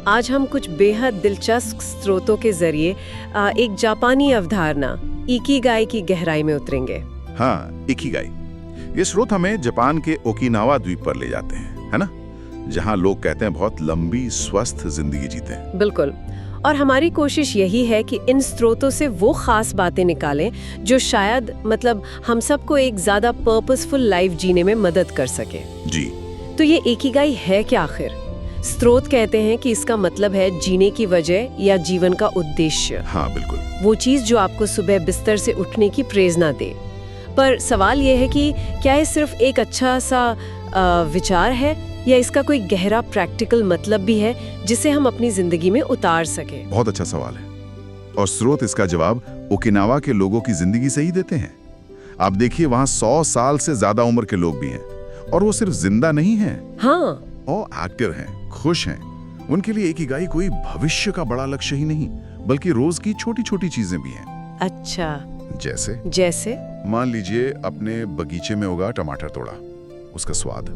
आज हम कुछ बेहद दिलचस्प स्रोतों के जरिए एक जापानी अवधारणा इकिगाई की गहराई में उतरेंगे। हाँ, इकिगाई। ये स्रोत हमें जापान के ओकिनावा द्वीप पर ले जाते हैं, है ना, जहाँ लोग कहते हैं बहुत लंबी स्वस्थ जिंदगी जीते हैं। बिल्कुल। और हमारी कोशिश यही है कि इन स्रोतों से वो खास बातें निकालें जो शायद हम सबको एक ज्यादा पर्पसफुल लाइफ जीने में मदद कर सके। जी। तो ये इकिगाई है क्या आखिर? स्रोत कहते हैं कि इसका मतलब है जीने की वजह या जीवन का उद्देश्य। हाँ बिल्कुल। वो चीज जो आपको सुबह बिस्तर से उठने की प्रेरणा दे। पर सवाल ये है कि क्या ये सिर्फ एक अच्छा सा विचार है या इसका कोई गहरा प्रैक्टिकल मतलब भी है जिसे हम अपनी जिंदगी में उतार सके? बहुत अच्छा सवाल है और स्रोत इसका जवाब ओकिनावा के लोगों की जिंदगी से ही देते हैं। आप देखिए, वहाँ 100 साल से ज्यादा उम्र के लोग भी हैं और वो सिर्फ जिंदा नहीं हैं। हाँ, और एक्टिव हैं, खुश हैं। उनके लिए इकिगाई कोई भविष्य का बड़ा लक्ष्य ही नहीं, बल्कि रोज की छोटी छोटी चीजें भी हैं। अच्छा, जैसे मान लीजिए अपने बगीचे में उगा टमाटर तोड़ा, उसका स्वाद,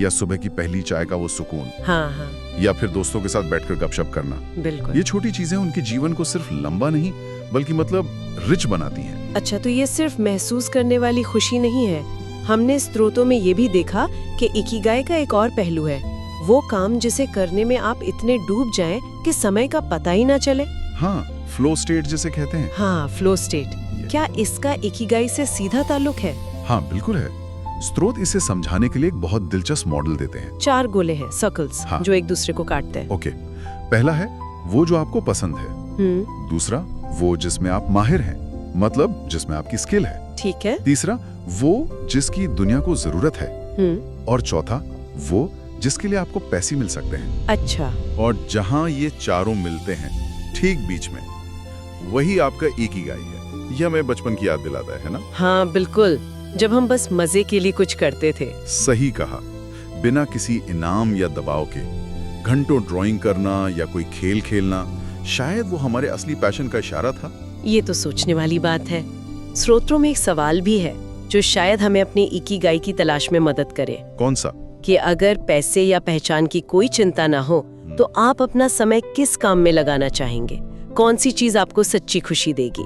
या सुबह की पहली चाय का वो सुकून, हाँ, या फिर दोस्तों के साथ बैठकर गपशप करना। बिल्कुल। ये छोटी चीजें उनके जीवन को सिर्फ लंबा नहीं बल्कि रिच बनाती हैं। अच्छा, तो ये सिर्फ महसूस करने वाली खुशी नहीं है। हमने स्रोतों में ये भी देखा कि इकिगाई का एक और पहलू है, वो काम जिसे करने में आप इतने डूब जाएं कि समय का पता ही ना चले। हाँ, फ्लो स्टेट जिसे कहते हैं। हाँ, फ्लो स्टेट। क्या इसका इकिगाई से सीधा ताल्लुक है? हाँ बिल्कुल है। स्रोत इसे समझाने के लिए एक बहुत दिलचस्प मॉडल देते हैं। 4 गोले हैं, सर्कल्स, हाँ। जो एक दूसरे को काटते हैं। ओके, पहला है वो जो आपको पसंद है। दूसरा, वो जिसमें आप माहिर हैं, मतलब जिसमें आपकी स्किल है। ठीक है। तीसरा, वो जिसकी दुनिया को जरूरत है। और चौथा, वो जिसके लिए आपको पैसे मिल सकते हैं। अच्छा। और जहाँ ये चारों मिलते हैं ठीक बीच में, वही आपका इकिगाई है। यह हमें बचपन की याद दिलाता है ना? हाँ बिल्कुल, जब हम बस मजे के लिए कुछ करते थे। सही कहा। बिना किसी इनाम या दबाव के घंटों ड्राइंग करना या कोई खेल खेलना, शायद वो हमारे असली पैशन का इशारा था। ये तो सोचने वाली बात है। स्रोतों में एक सवाल भी है जो शायद हमें अपनी इकिगाई की तलाश में मदद करे। कौन सा? कि अगर पैसे या पहचान की कोई चिंता ना हो तो आप अपना समय किस काम में लगाना चाहेंगे? कौन सी चीज आपको सच्ची खुशी देगी?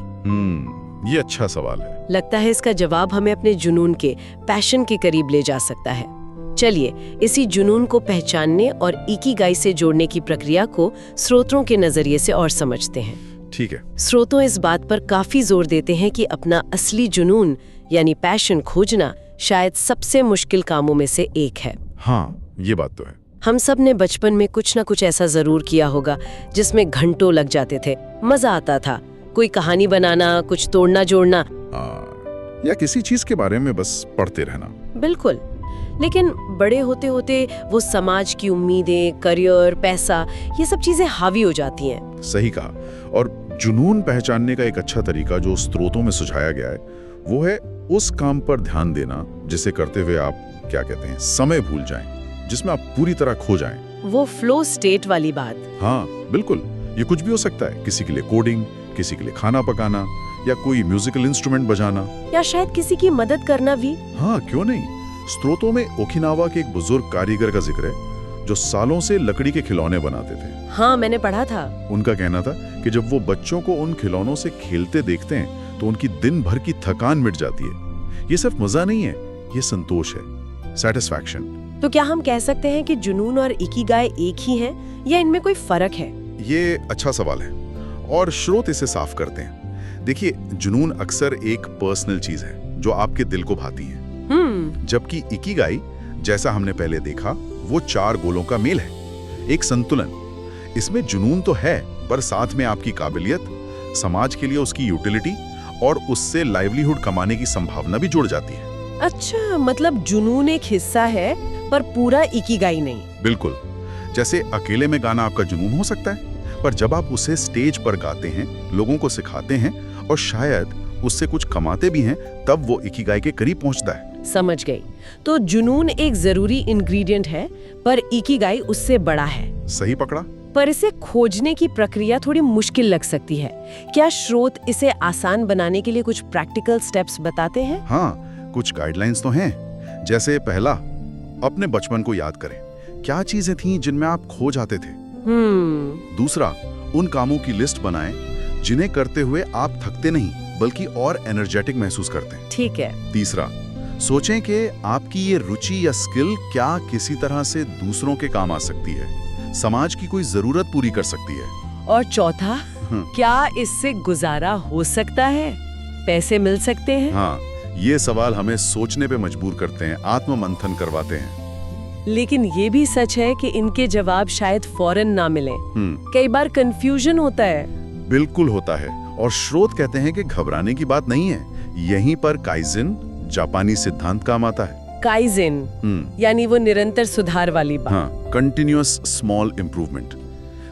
ये अच्छा सवाल है। लगता है इसका जवाब हमें अपने जुनून के, पैशन के करीब ले जा सकता है। चलिए, इसी जुनून को पहचानने और इकिगाई से जोड़ने की प्रक्रिया को स्रोतों के नजरिए से और समझते हैं। ठीक है। स्रोतों इस बात पर काफी जोर देते हैं कि अपना असली जुनून यानी पैशन खोजना शायद सबसे मुश्किल कामों में से एक है। हाँ, ये बात तो है। हम सब ने बचपन में कुछ ना कुछ ऐसा जरूर किया होगा जिसमें घंटों लग जाते थे, मजा आता था। कोई कहानी बनाना, कुछ तोड़ना जोड़ना, या किसी चीज के बारे में बस पढ़ते रहना। बिल्कुल। लेकिन बड़े होते होते वो समाज की उम्मीदें, करियर, पैसा, ये सब चीजें हावी हो जाती हैं। सही कहा। और जुनून पहचानने का एक अच्छा तरीका जो स्रोतों में सुझाया गया है, वो है उस काम पर ध्यान देना जिसे करते हुए आप क्या कहते हैं, समय भूल जाएं, जिसमें आप पूरी तरह खो जाएं। वो फ्लो स्टेट वाली बात। हाँ बिल्कुल। ये कुछ भी हो सकता है, किसी के लिए कोडिंग, किसी के लिए खाना पकाना, या कोई म्यूजिकल इंस्ट्रूमेंट बजाना, या शायद किसी की मदद करना भी। हाँ, क्यों नहीं। स्रोतों में ओकिनावा के एक बुजुर्ग कारीगर का जिक्र है जो सालों से लकड़ी के खिलौने बनाते थे। हाँ, मैंने पढ़ा था। उनका कहना था कि जब वो बच्चों को उन खिलौनों से खेलते देखते हैं तो उनकी दिन भर की थकान मिट जाती है। ये सिर्फ मजा नहीं है, ये संतोष है, सेटिस्फैक्शन। तो क्या हम कह सकते हैं कि जुनून और इकिगाई एक ही हैं या इनमें कोई फर्क है? ये अच्छा सवाल है और स्रोत इसे साफ करते हैं। देखिए, जुनून अक्सर एक पर्सनल चीज है जो आपके दिल को भाती है, जबकि इकिगाई, जैसा हमने पहले देखा, वो 4 गोलों का मेल है, एक संतुलन। इसमें जुनून तो है, पर साथ में आपकी काबिलियत, समाज के लिए उसकी यूटिलिटी और उससे लाइवलीहुड कमाने की संभावना भी जुड़ जाती है। अच्छा, मतलब जुनून एक हिस्सा है पर पूरा इकिगाई नहीं। बिल्कुल। जैसे अकेले में गाना आपका जुनून हो सकता है, पर जब आप उसे स्टेज पर गाते हैं, लोगों को सिखाते हैं और शायद उससे कुछ कमाते भी हैं, तब वो इकिगाई के करीब पहुंचता है। समझ गई। तो जुनून एक जरूरी इंग्रेडिएंट है, पर इकिगाई उससे बड़ा है। सही पकड़ा। पर इसे खोजने की प्रक्रिया थोड़ी मुश्किल लग सकती है। क्या स्रोत इसे आसान बनाने के लिए कुछ प्रैक्टिकल स्टेप्स बताते हैं? हाँ, कुछ गाइडलाइंस तो हैं। जैसे पहला, अपने बचपन को याद करें। क्या चीजें थीं जिनमें आप खो जाते थे? दूसरा, उन कामों की लिस्ट बनाएं जिन्हें करते हुए आप थकते नहीं बल्कि और एनर्जेटिक महसूस करते हैं। ठीक है। तीसरा, सोचें कि आपकी ये रुचि या स्किल क्या किसी तरह से दूसरों के काम आ सकती है, समाज की कोई जरूरत पूरी कर सकती है। और चौथा, क्या इससे गुजारा हो सकता है, पैसे मिल सकते हैं? हाँ, ये सवाल हमें सोचने पे मजबूर करते हैं, आत्ममंथन करवाते हैं। लेकिन ये भी सच है कि इनके जवाब शायद फौरन ना मिले। कई बार कंफ्यूजन होता है। बिल्कुल होता है, और स्रोत कहते हैं कि घबराने की बात नहीं है। यहीं पर काइज़ेन जापानी सिद्धांत काम आता है। काइज़ेन यानी वो निरंतर सुधार वाली बात। हाँ, कंटिन्यूअस स्मॉल इम्प्रूवमेंट।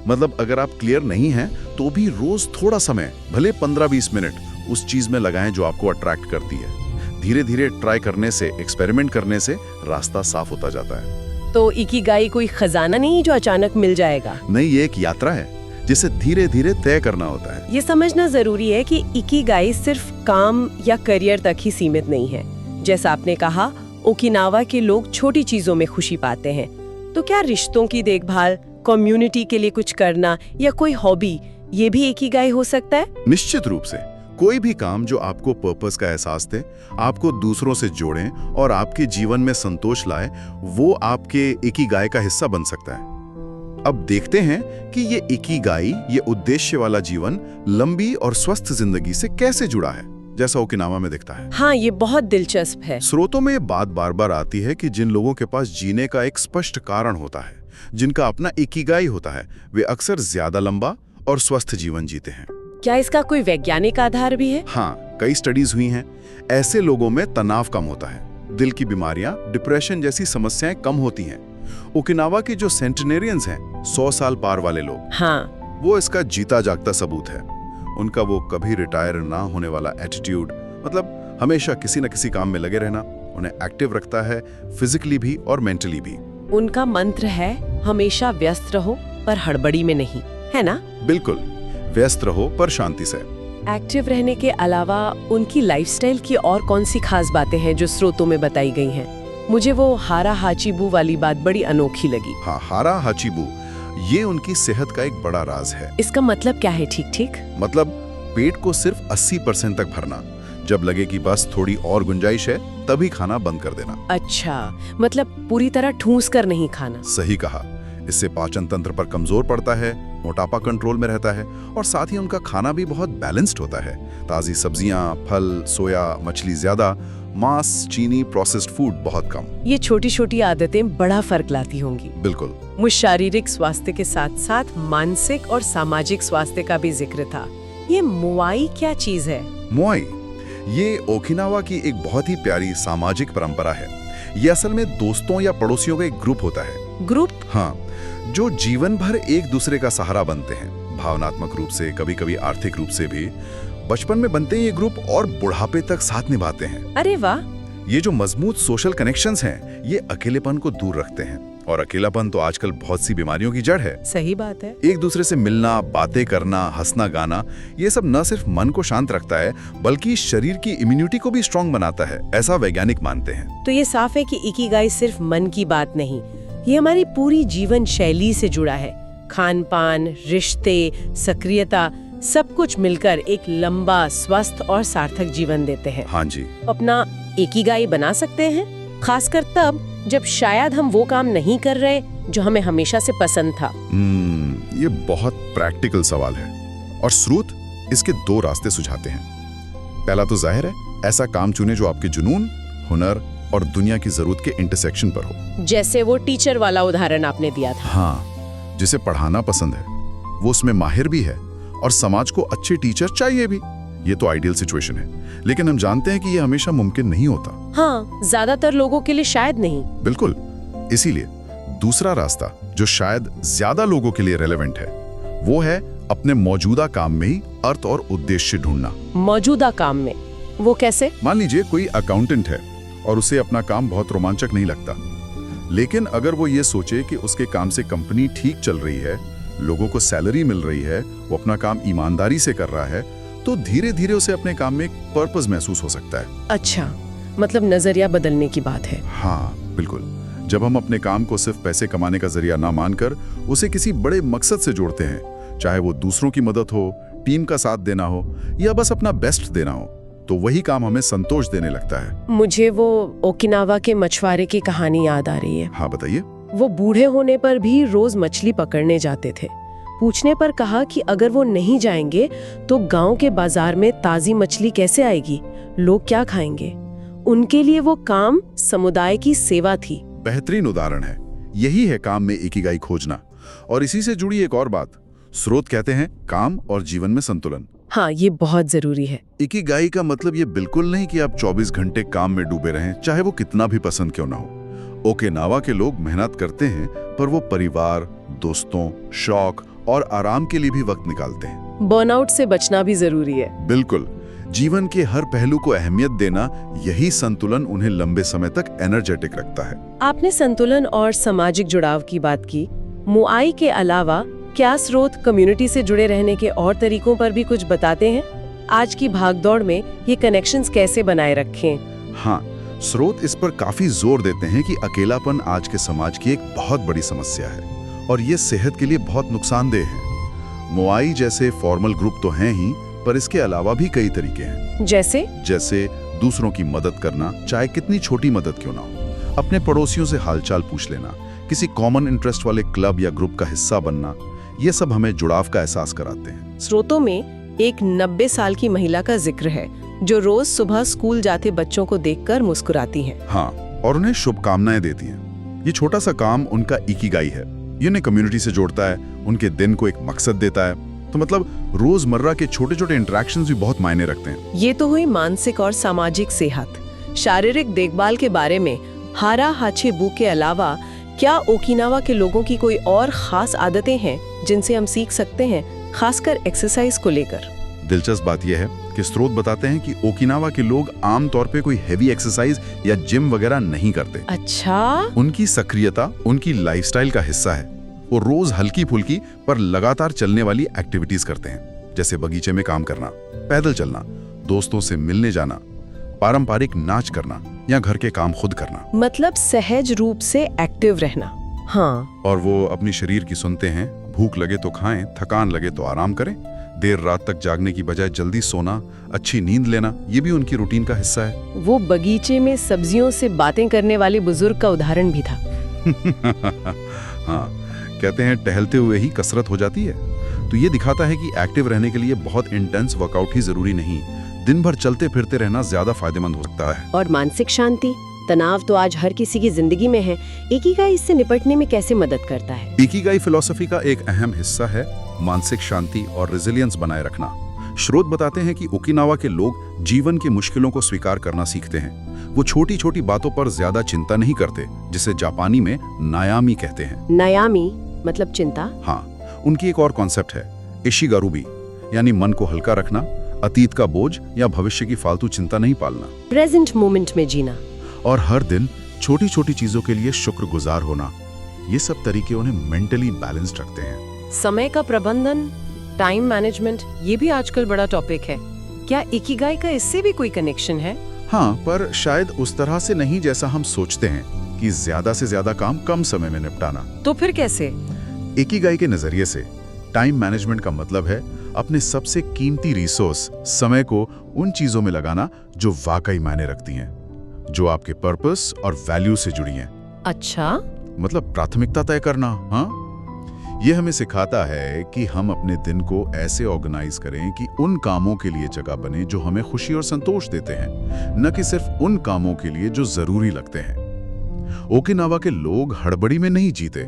मतलब अगर आप क्लियर नहीं हैं तो भी रोज थोड़ा समय, भले 15-20 मिनट, उस चीज में लगाएं जो आपको अट्रैक्ट करती है। धीरे धीरे ट्राई करने से, एक्सपेरिमेंट करने से रास्ता साफ होता जाता है। तो इकिगाई कोई खजाना नहीं जो अचानक मिल जाएगा। नहीं, ये एक यात्रा है जिसे धीरे धीरे तय करना होता है। ये समझना जरूरी है कि इकिगाई सिर्फ काम या करियर तक ही सीमित नहीं है। जैसा आपने कहा, ओकिनावा के लोग छोटी चीजों में खुशी पाते हैं। तो क्या रिश्तों की देखभाल, कम्युनिटी के लिए कुछ करना या कोई हॉबी, ये भी इकिगाई हो सकता है? निश्चित रूप से। कोई भी काम जो आपको पर्पस का एहसास दे, आपको दूसरों से जोड़े और आपके जीवन में संतोष लाए, वो आपके इकिगाई का हिस्सा बन सकता है। अब देखते हैं कि ये इकिगाई, ये उद्देश्य वाला जीवन, लंबी और स्वस्थ जिंदगी से कैसे जुड़ा है, जैसा ओकिनावा में दिखता है। हाँ, ये बहुत दिलचस्प है। स्रोतों में ये बात बार बार आती है कि जिन लोगों के पास जीने का एक स्पष्ट कारण होता है, जिनका अपना इकिगाई होता है, वे अक्सर ज्यादा लंबा और स्वस्थ जीवन जीते हैं। क्या इसका कोई वैज्ञानिक आधार भी है? हाँ, कई स्टडीज हुई हैं। ऐसे लोगों में तनाव कम होता है, दिल की बीमारियां, डिप्रेशन जैसी समस्याएं कम होती हैं। ओकिनावा के जो सेंटिनेरियंस हैं, 100 साल पार वाले लोग, हाँ, वो इसका जीता जागता सबूत है। उनका वो कभी रिटायर ना होने वाला एटीट्यूड, मतलब हमेशा किसी न किसी काम में लगे रहना, उन्हें एक्टिव रखता है, फिजिकली भी और मेंटली भी। उनका मंत्र है, हमेशा व्यस्त रहो पर हड़बड़ी में नहीं, है ना? बिल्कुल, व्यस्त रहो पर शांति से। एक्टिव रहने के अलावा उनकी लाइफस्टाइल की और कौन सी खास बातें हैं जो स्रोतों में बताई गई हैं? मुझे वो हारा हाचिबू वाली बात बड़ी अनोखी लगी। हाँ, हारा हाचिबू, ये उनकी सेहत का एक बड़ा राज है। इसका मतलब क्या है? ठीक ठीक मतलब पेट को सिर्फ 80% तक भरना, जब लगे कि बस थोड़ी और गुंजाइश है तभी खाना बंद कर देना। अच्छा, मतलब पूरी तरह ठूस कर नहीं खाना। सही कहा। इससे पाचन तंत्र पर कमजोर पड़ता है, मोटापा कंट्रोल में रहता है और साथ ही उनका खाना भी बहुत बैलेंस्ड होता है। ताज़ी सब्जियां, फल, सोया, मछली ज्यादा, मांस, चीनी, प्रोसेस्ड फूड बहुत कम। ये छोटी छोटी आदतें बड़ा फर्क लाती होंगी। बिल्कुल। मुझ शारीरिक स्वास्थ्य के साथ साथ मानसिक और सामाजिक स्वास्थ्य का भी जिक्र था। ये मोआई क्या चीज है? मोआई, ये ओकिनावा की एक बहुत ही प्यारी सामाजिक परंपरा है। ये असल में दोस्तों या पड़ोसियों का एक ग्रुप होता है। ग्रुप? हाँ, जो जीवन भर एक दूसरे का सहारा बनते हैं, भावनात्मक रूप से, कभी कभी आर्थिक रूप से भी। बचपन में बनते हैं ये ग्रुप और बुढ़ापे तक साथ निभाते हैं। अरे वाह! ये जो मजबूत सोशल कनेक्शंस हैं, ये अकेलेपन को दूर रखते हैं। और अकेलापन तो आजकल बहुत सी बीमारियों की जड़ है। सही बात है। एक दूसरे से मिलना, बातें करना, हंसना गाना, ये सब न सिर्फ मन को शांत रखता है बल्कि शरीर की इम्यूनिटी को भी स्ट्रांग बनाता है, ऐसा वैज्ञानिक मानते हैं। तो ये साफ है कि इकिगाई सिर्फ मन की बात नहीं, ये हमारी पूरी जीवन शैली से जुड़ा है। खान पान, रिश्ते, सक्रियता, सब कुछ मिलकर एक लंबा, स्वस्थ और सार्थक जीवन देते हैं। हाँ जी। अपना इकिगाई बना सकते हैं, खासकर तब जब शायद हम वो काम नहीं कर रहे जो हमें हमेशा से पसंद था। ये बहुत प्रैक्टिकल सवाल है और स्रोत इसके 2 रास्ते सुझाते हैं। पहला तो जाहिर है, ऐसा काम चुने जो आपके जुनून, हुनर और दुनिया की जरूरत के इंटरसेक्शन पर हो। जैसे वो टीचर वाला उदाहरण आपने दिया था। हाँ, जिसे पढ़ाना पसंद है, वो उसमें माहिर भी है और समाज को अच्छे टीचर चाहिए भी। ये तो आइडियल सिचुएशन है, लेकिन हम जानते हैं कि ये हमेशा मुमकिन नहीं होता। हाँ, ज्यादातर लोगों के लिए शायद नहीं। बिल्कुल। इसीलिए दूसरा रास्ता, जो शायद ज्यादा लोगों के लिए रेलेवेंट है, वो है अपने मौजूदा काम में ही अर्थ और उद्देश्य ढूंढना। मौजूदा काम में? वो कैसे? मान लीजिए कोई अकाउंटेंट है और उसे अपना काम बहुत रोमांचक नहीं लगता, लेकिन अगर वो ये सोचे कि उसके काम से कंपनी ठीक चल रही है, लोगों को सैलरी मिल रही है, वो अपना काम ईमानदारी से कर रहा है, तो धीरे धीरे उसे अपने काम में एक पर्पस महसूस हो सकता है। अच्छा, मतलब नजरिया बदलने की बात है। हाँ बिल्कुल। जब हम अपने काम को सिर्फ पैसे कमाने का जरिया ना मानकर उसे किसी बड़े मकसद से जोड़ते हैं, चाहे वो दूसरों की मदद हो, टीम का साथ देना हो या बस अपना बेस्ट देना हो, तो वही काम हमें संतोष देने लगता है। मुझे वो ओकिनावा के मछुआरे की कहानी याद आ रही है। हाँ बताइए। वो बूढ़े होने पर भी रोज मछली पकड़ने जाते थे। पूछने पर कहा कि अगर वो नहीं जाएंगे तो गांव के बाजार में ताजी मछली कैसे आएगी, लोग क्या खाएंगे। उनके लिए वो काम समुदाय की सेवा थी। बेहतरीन उदाहरण है। यही है काम में इकिगाई खोजना। और इसी से जुड़ी एक और बात, स्रोत कहते हैं काम और जीवन में संतुलन। हाँ, ये बहुत जरूरी है। इकिगाई का मतलब ये बिल्कुल नहीं कि आप 24 घंटे काम में डूबे रहें, चाहे वो कितना भी पसंद क्यों ना हो। ओकिनावा के लोग मेहनत करते हैं, पर वो परिवार, दोस्तों, शौक और आराम के लिए भी वक्त निकालते हैं। बर्नआउट से बचना भी जरूरी है। बिल्कुल। जीवन के हर पहलू को अहमियत देना, यही संतुलन उन्हें लंबे समय तक एनर्जेटिक रखता है। आपने संतुलन और सामाजिक जुड़ाव की बात की। मोआई के अलावा क्या स्रोत कम्युनिटी से जुड़े रहने के और तरीकों पर भी कुछ बताते हैं? आज की भागदौड़ में ये कनेक्शंस कैसे बनाए रखें? हाँ, स्रोत इस पर काफी जोर देते हैं कि अकेलापन आज के समाज की एक बहुत बड़ी समस्या है और ये सेहत के लिए बहुत नुकसानदेह है। मोआई जैसे फॉर्मल ग्रुप तो हैं ही, पर इसके अलावा भी कई तरीके हैं। जैसे दूसरों की मदद करना, चाहे कितनी छोटी मदद क्यों ना हो। अपने पड़ोसियों से हालचाल पूछ लेना, किसी कॉमन इंटरेस्ट वाले क्लब या ग्रुप का हिस्सा बनना, ये सब हमें जुड़ाव का एहसास कराते हैं। स्रोतों में एक 90 साल की महिला का जिक्र है जो रोज सुबह स्कूल जाते बच्चों को देखकर मुस्कुराती हैं। हाँ, और उन्हें शुभकामनाएं देती हैं। ये छोटा सा काम उनका इकिगाई है। ये उन्हें कम्युनिटी से जोड़ता है, उनके दिन को एक मकसद देता है। तो मतलब रोजमर्रा के छोटे छोटे इंटरेक्शंस भी बहुत मायने रखते हैं। ये तो हुई मानसिक और सामाजिक सेहत। शारीरिक देखभाल के बारे में हारा हाचेबू के अलावा क्या ओकिनावा के लोगों की कोई और खास आदतें हैं जिनसे हम सीख सकते हैं, खासकर एक्सरसाइज को लेकर? दिलचस्प बात यह है कि स्रोत बताते हैं कि ओकिनावा के लोग आमतौर पे कोई हेवी एक्सरसाइज या जिम वगैरह नहीं करते। अच्छा। उनकी सक्रियता उनकी लाइफस्टाइल का हिस्सा है। वो रोज हल्की फुल्की पर लगातार चलने वाली एक्टिविटीज करते हैं, जैसे बगीचे में काम करना, पैदल चलना, दोस्तों से मिलने जाना, पारंपरिक नाच करना या घर के काम खुद करना। मतलब सहज रूप से एक्टिव रहना। हाँ। और वो अपनी शरीर की सुनते हैं। भूख लगे तो खाएं, थकान लगे तो आराम करें। देर रात तक जागने की बजाय जल्दी सोना, अच्छी नींद लेना, ये भी उनकी रूटीन का हिस्सा है। वो बगीचे में सब्जियों से बातें करने वाले बुजुर्ग का उदाहरण भी था। हाँ, कहते हैं टहलते हुए ही कसरत हो जाती है। तो ये दिखाता है कि एक्टिव रहने के लिए बहुत इंटेंस वर्कआउट ही जरूरी नहीं, दिन भर चलते फिरते रहना ज्यादा फायदेमंद हो सकता है। और मानसिक शांति, तनाव तो आज हर किसी की जिंदगी में है। इकिगाई इससे निपटने में कैसे मदद करता है? इकिगाई फिलॉसफी का एक अहम हिस्सा है मानसिक शांति और रेजिलियंस बनाए रखना। स्रोत बताते हैं कि ओकिनावा के लोग जीवन की मुश्किलों को स्वीकार करना सीखते हैं। वो छोटी छोटी बातों पर ज्यादा चिंता नहीं करते, जिसे जापानी में नायामी कहते हैं। नायामी मतलब चिंता? हाँ, उनकी एक और कॉन्सेप्ट है इशिगारुबी, यानी मन को हल्का रखना, अतीत का बोझ या भविष्य की फालतू चिंता नहीं पालना, प्रेजेंट मोमेंट में जीना और हर दिन छोटी छोटी चीजों के लिए शुक्रगुजार होना। ये सब तरीके उन्हें मेंटली बैलेंस्ड रखते हैं। समय का प्रबंधन, टाइम मैनेजमेंट, ये भी आजकल बड़ा टॉपिक है। क्या इकिगाई का इससे भी कोई कनेक्शन है? हाँ, पर शायद उस तरह से नहीं जैसा हम सोचते हैं कि ज्यादा से ज्यादा काम कम समय में निपटाना। तो फिर कैसे? इकिगाई के नजरिए से टाइम मैनेजमेंट का मतलब है अपने सबसे कीमती रिसोर्स समय को उन चीजों में लगाना जो वाकई मायने रखती हैं, जो आपके पर्पस और वैल्यू से जुड़ी हैं। अच्छा, मतलब प्राथमिकता तय करना। हाँ, ये हमें सिखाता है कि हम अपने दिन को ऐसे ऑर्गेनाइज करें कि उन कामों के लिए जगह बने जो हमें खुशी और संतोष देते हैं, न कि सिर्फ उन कामों के लिए जो जरूरी लगते हैं। ओकिनावा के लोग हड़बड़ी में नहीं जीते।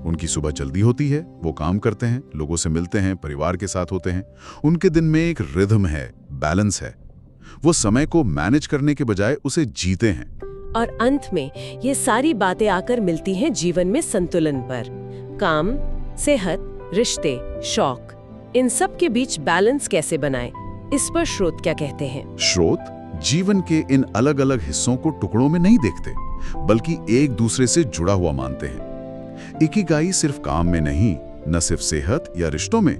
उनकी सुबह जल्दी होती है, वो काम करते हैं, लोगों से मिलते हैं, परिवार के साथ होते हैं। उनके दिन में एक रिदम है, बैलेंस है। वो समय को मैनेज करने के बजाय उसे जीते हैं। और अंत में ये सारी बातें आकर मिलती हैं जीवन में संतुलन पर। काम, सेहत, रिश्ते, शौक, इन सब के बीच बैलेंस कैसे बनाएं? इस पर स्रोत क्या कहते हैं? स्रोत जीवन के इन अलग अलग हिस्सों को टुकड़ों में नहीं देखते, बल्कि एक दूसरे से जुड़ा हुआ मानते हैं। इकिगाई सिर्फ काम में नहीं, न सिर्फ सेहत या रिश्तों में,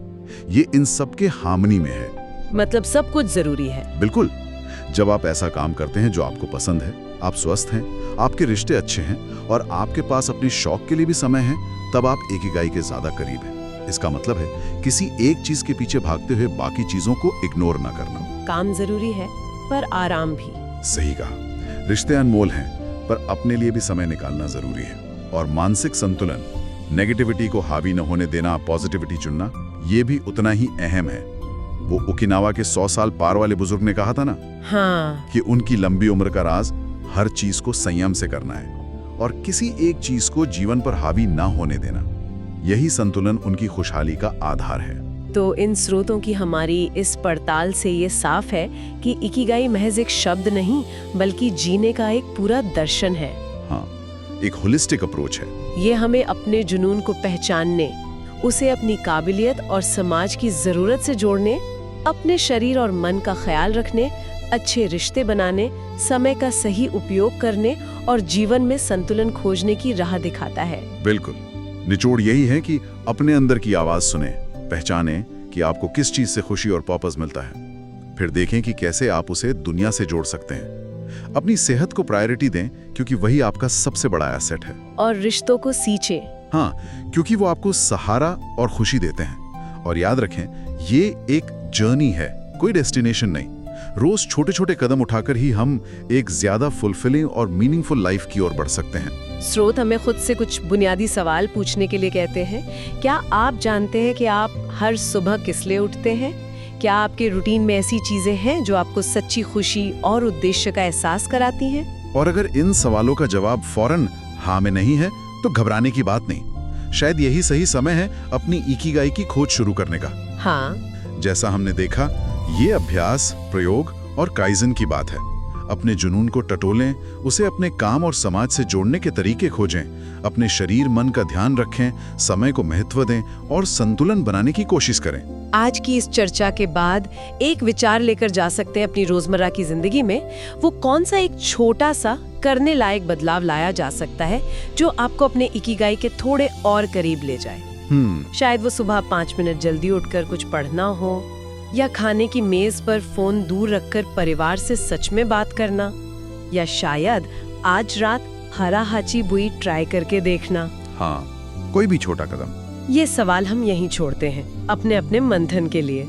ये इन सब के हार्मनी में है। मतलब सब कुछ जरूरी है। बिल्कुल। जब आप ऐसा काम करते हैं जो आपको पसंद है, आप स्वस्थ हैं, आपके रिश्ते अच्छे हैं और आपके पास अपने शौक के लिए भी समय है, तब आप इकिगाई के ज्यादा करीब हैं। इसका मतलब है किसी एक चीज के पीछे भागते हुए बाकी चीजों को इग्नोर ना करना। काम जरूरी है पर आराम भी। सही कहा। रिश्ते अनमोल हैं पर अपने लिए भी समय निकालना जरूरी है। और मानसिक संतुलन, नेगेटिविटी को हावी न होने देना, पॉजिटिविटी चुनना, ये भी उतना ही अहम है। वो ओकिनावा के 100 साल पार वाले बुजुर्ग ने कहा था ना, हाँ, कि उनकी लंबी उम्र का राज हर चीज को संयम से करना है और किसी एक चीज को जीवन पर हावी ना होने देना। यही संतुलन उनकी खुशहाली का आधार है। तो इन स्रोतों की हमारी इस पड़ताल से ये साफ है कि इकिगाई महज एक शब्द नहीं बल्कि जीने का एक पूरा दर्शन है। हाँ, एक होलिस्टिक अप्रोच है। ये हमें अपने जुनून को पहचानने, उसे अपनी काबिलियत और समाज की जरूरत से जोड़ने, अपने शरीर और मन का ख्याल रखने, अच्छे रिश्ते बनाने, समय का सही उपयोग करने और जीवन में संतुलन खोजने की राह दिखाता है। बिल्कुल, निचोड़ यही है कि अपने अंदर की आवाज सुने, पहचाने कि आपको किस चीज से खुशी और पर्पस मिलता है, फिर देखें कि कैसे आप उसे दुनिया से जोड़ सकते हैं। अपनी सेहत को प्रायोरिटी दें क्योंकि वही आपका सबसे बड़ा एसेट है। और रिश्तों को सींचे। हाँ, क्योंकि वो आपको सहारा और खुशी देते हैं। और याद रखें, ये एक जर्नी है, कोई डेस्टिनेशन नहीं। रोज छोटे छोटे कदम उठाकर ही हम एक ज्यादा फुलफिलिंग और मीनिंगफुल लाइफ की ओर बढ़ सकते हैं। स्रोत हमें खुद से कुछ बुनियादी सवाल पूछने के लिए कहते हैं। क्या आप जानते हैं कि आप हर सुबह किस लिए उठते हैं? क्या आपके रूटीन में ऐसी चीजें हैं जो आपको सच्ची खुशी और उद्देश्य का एहसास कराती हैं? और अगर इन सवालों का जवाब फौरन हाँ में नहीं है तो घबराने की बात नहीं। शायद यही सही समय है अपनी इकिगाई की खोज शुरू करने का। हाँ, जैसा हमने देखा, ये अभ्यास, प्रयोग और काइजन की बात है। अपने जुनून को टटोलें, उसे अपने काम और समाज से जोड़ने के तरीके खोजें, अपने शरीर मन का ध्यान रखें, समय को महत्व दें और संतुलन बनाने की कोशिश करें। आज की इस चर्चा के बाद एक विचार लेकर जा सकते हैं अपनी रोजमर्रा की जिंदगी में। वो कौन सा एक छोटा सा करने लायक बदलाव लाया जा सकता है जो आपको अपने इकिगाई के थोड़े और करीब ले जाए? शायद वो सुबह 5 मिनट जल्दी उठकर कुछ पढ़ना हो, या खाने की मेज पर फोन दूर रखकर परिवार से सच में बात करना, या शायद आज रात हरा हाची बुई ट्राई करके देखना। हाँ, कोई भी छोटा कदम। ये सवाल हम यहीं छोड़ते हैं अपने अपने मंथन के लिए।